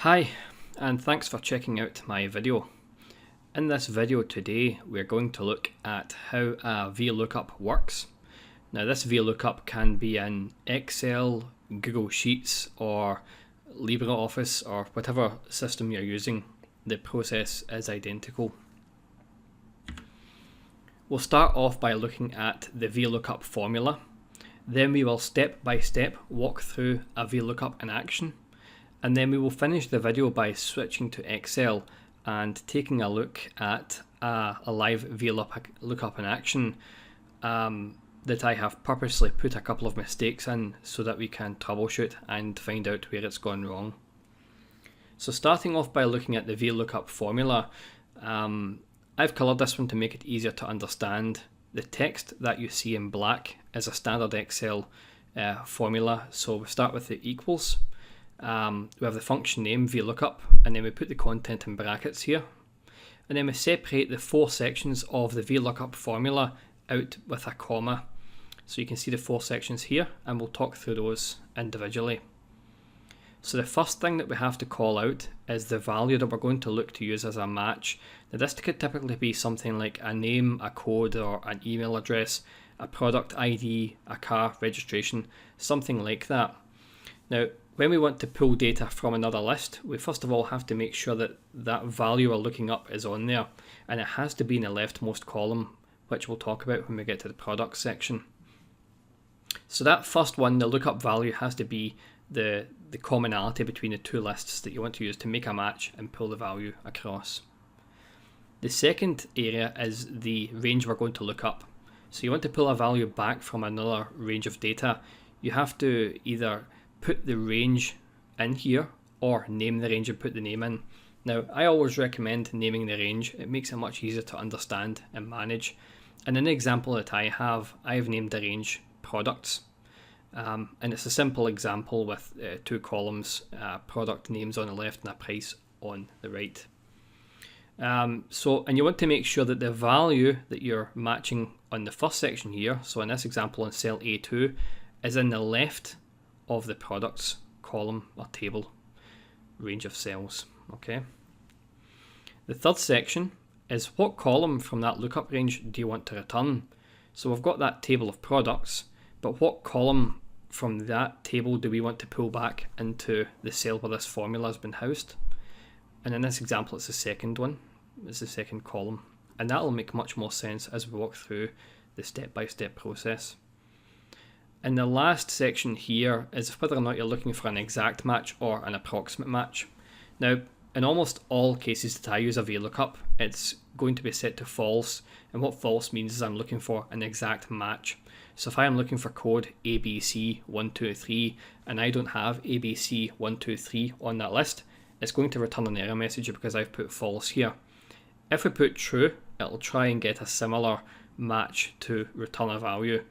Hi, and thanks for checking out my video. In this video today, we're going to look at how a VLOOKUP works. Now this VLOOKUP can be in Excel, Google Sheets, or LibreOffice, or whatever system you're using. The process is identical. We'll start off by looking at the VLOOKUP formula. Then we will step by step walk through a VLOOKUP in action. And then we will finish the video by switching to Excel and taking a look at a live VLOOKUP in action that I have purposely put a couple of mistakes in so that we can troubleshoot and find out where it's gone wrong. So starting off by looking at the VLOOKUP formula, I've coloured this one to make it easier to understand. The text that you see in black is a standard Excel formula, so we start with the equals. We have the function name VLOOKUP, and then we put the content in brackets here, and then we separate the four sections of the VLOOKUP formula out with a comma. So you can see the four sections here, and we'll talk through those individually. So the first thing that we have to call out is the value that we're going to look to use as a match. Now this could typically be something like a name, a code, or an email address, a product ID, a car registration, something like that. Now when we want to pull data from another list, we first of all have to make sure that that value we're looking up is on there, and it has to be in the leftmost column, which we'll talk about when we get to the products section. So that first one, the lookup value, has to be the commonality between the two lists that you want to use to make a match and pull the value across. The second area is the range we're going to look up. So you want to pull a value back from another range of data. You have to either put the range in here or name the range and put the name in. Now I always recommend naming the range. It makes it much easier to understand and manage. And in the example that I've named the range products, and it's a simple example with two columns, product names on the left and a price on the right. And you want to make sure that the value that you're matching on the first section here, so in this example in cell A2, is in the left of the products column or table range of cells. Okay. The third section is what column from that lookup range do you want to return? So we've got that table of products, but what column from that table do we want to pull back into the cell where this formula has been housed? And in this example, it's the second one. It's the second column, and that will make much more sense as we walk through the step-by-step process. And the last section here is whether or not you're looking for an exact match or an approximate match. Now, in almost all cases that I use a VLOOKUP, it's going to be set to false, and what false means is I'm looking for an exact match. So if I am looking for code ABC123 and I don't have ABC123 on that list, it's going to return an error message because I've put false here. If we put true, it'll try and get a similar match to return a value.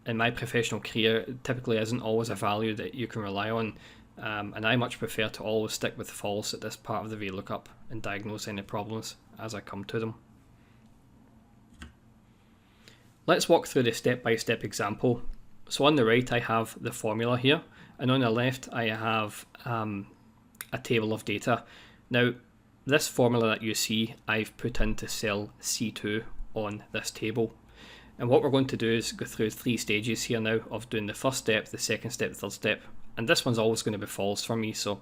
In my professional career, it typically isn't always a value that you can rely on, and I much prefer to always stick with false at this part of the VLOOKUP and diagnose any problems as I come to them. Let's walk through the step-by-step example. So on the right I have the formula here, and on the left I have a table of data. Now this formula that you see I've put into cell C2 on this table. And what we're going to do is go through three stages here now of doing the first step, the second step, the third step. And this one's always going to be false for me, so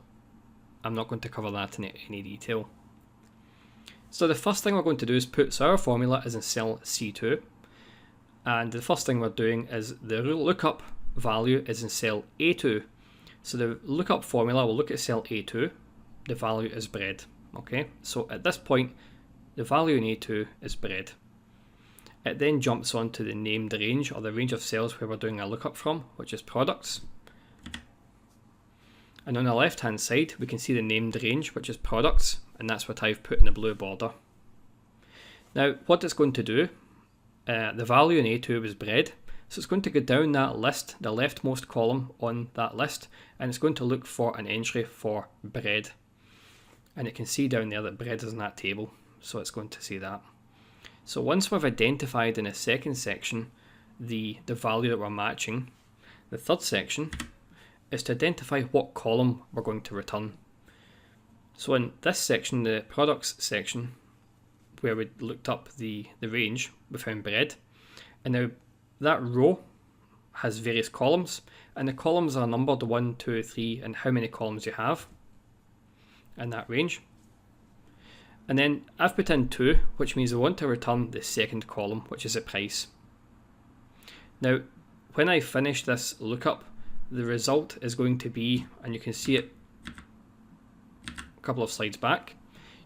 I'm not going to cover that in any detail. So the first thing we're going to do is so our formula is in cell C2. And the first thing we're doing is the lookup value is in cell A2. So the lookup formula will look at cell A2. The value is bread. Okay, so at this point, the value in A2 is bread. It then jumps onto the named range, or the range of cells where we're doing a lookup from, which is products. And on the left hand side, we can see the named range, which is products, and that's what I've put in the blue border. Now, what it's going to do, the value in A2 is bread, so it's going to go down that list, the leftmost column on that list, and it's going to look for an entry for bread. And it can see down there that bread is in that table, so it's going to see that. So once we've identified in the second section the value that we're matching, the third section is to identify what column we're going to return. So in this section, the products section, where we looked up the range, we found bread. And now that row has various columns, and the columns are numbered 1, 2, 3, and how many columns you have in that range. And then I've put in 2, which means we want to return the second column, which is the price. Now, when I finish this lookup, the result is going to be, and you can see it a couple of slides back,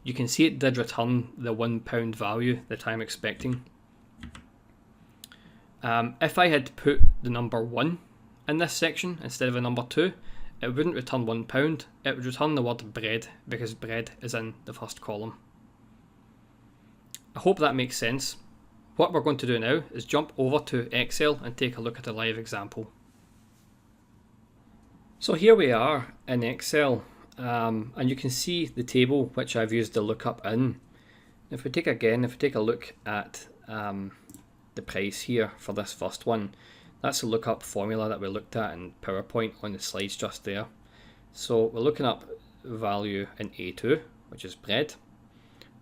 you can see it did return the £1 value that I'm expecting. If I had put the number 1 in this section instead of a number 2, it wouldn't return £1, it would return the word bread, because bread is in the first column. I hope that makes sense. What we're going to do now is jump over to Excel and take a look at a live example. So here we are in Excel, and you can see the table which I've used the lookup in. If we take a look at the price here for this first one, that's the lookup formula that we looked at in PowerPoint on the slides just there. So we're looking up value in A2, which is bread.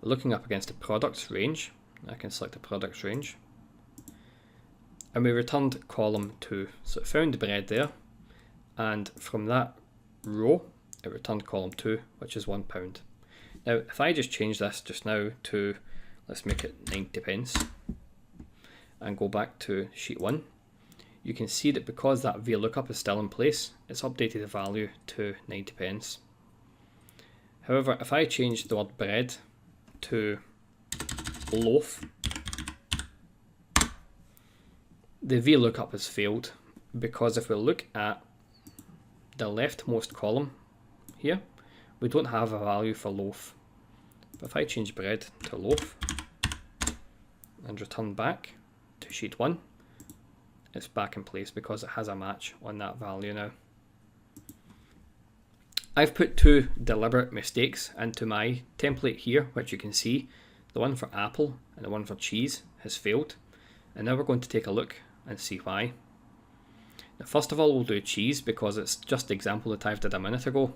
We're looking up against the products range. I can select the products range. And we returned column 2. So it found the bread there. And from that row, it returned column 2, which is £1. Now, if I just change this just now to, let's make it 90 pence, and go back to sheet 1, you can see that because that VLOOKUP is still in place, it's updated the value to 90 pence. However, if I change the word bread to loaf, the VLOOKUP has failed, because if we look at the leftmost column here, we don't have a value for loaf. But if I change bread to loaf and return back to sheet 1, it's back in place because it has a match on that value now. I've put 2 deliberate mistakes into my template here, which you can see. The one for apple and the one for cheese has failed. And now we're going to take a look and see why. Now, first of all, we'll do cheese because it's just the example that I've did a minute ago.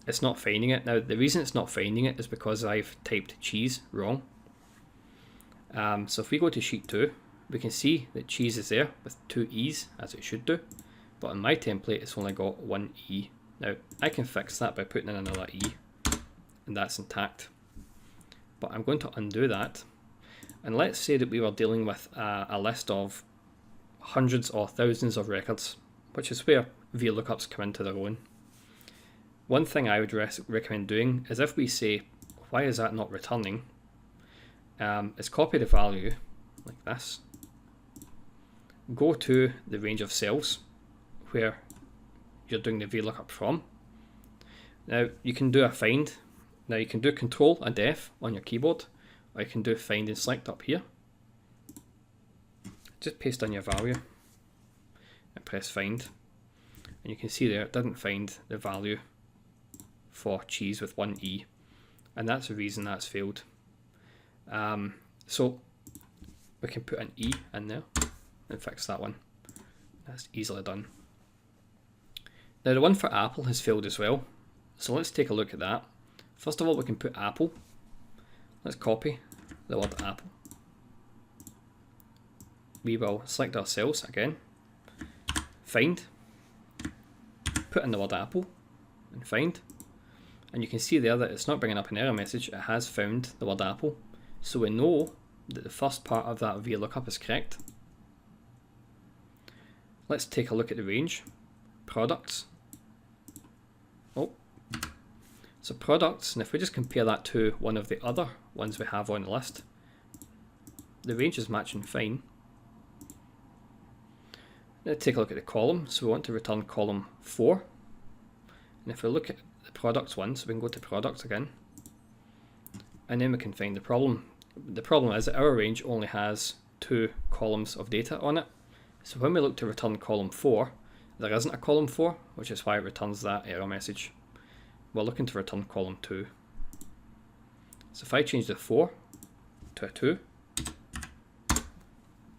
It's not finding it. Now, the reason it's not finding it is because I've typed cheese wrong. So if we go to sheet 2, we can see that cheese is there with 2 E's, as it should do. But on my template, it's only got 1 E. Now, I can fix that by putting in another E, and that's intact. But I'm going to undo that. And let's say that we were dealing with a list of hundreds or thousands of records, which is where VLOOKUPs come into their own. One thing I would recommend doing is, if we say, why is that not returning, is copy the value like this, go to the range of cells where you're doing the VLOOKUP from. Now you can do a find. Now you can do Control and F on your keyboard, or you can do find and select up here. Just paste in your value and press find, and you can see there it didn't find the value for cheese with 1 E, and that's the reason that's failed. So we can put an E in there and fix that one. That's easily done. Now the one for apple has failed as well, so let's take a look at that. First of all, we can put apple. Let's copy the word apple. We will select our cells again, find, put in the word apple and find, and you can see there that it's not bringing up an error message. It has found the word apple, so we know that the first part of that VLOOKUP is correct. Let's take a look at the range. Products. So products, and if we just compare that to one of the other ones we have on the list, the range is matching fine. Let's take a look at the column. So we want to return column 4. And if we look at the products one, so we can go to products again, and then we can find the problem. The problem is that our range only has 2 columns of data on it. So when we look to return column 4, there isn't a column 4, which is why it returns that error message. We're looking to return column 2. So if I change the 4 to a 2,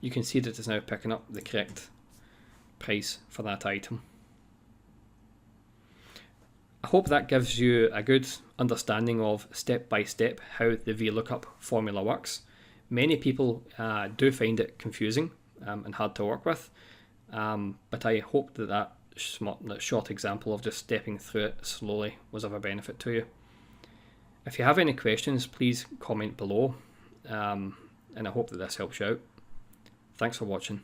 you can see that it's now picking up the correct price for that item. hope that gives you a good understanding of step by step how the VLOOKUP formula works. Many people do find it confusing and hard to work with, but I hope that short example of just stepping through it slowly was of a benefit to you. If you have any questions, please comment below, and I hope that this helps you out. Thanks for watching.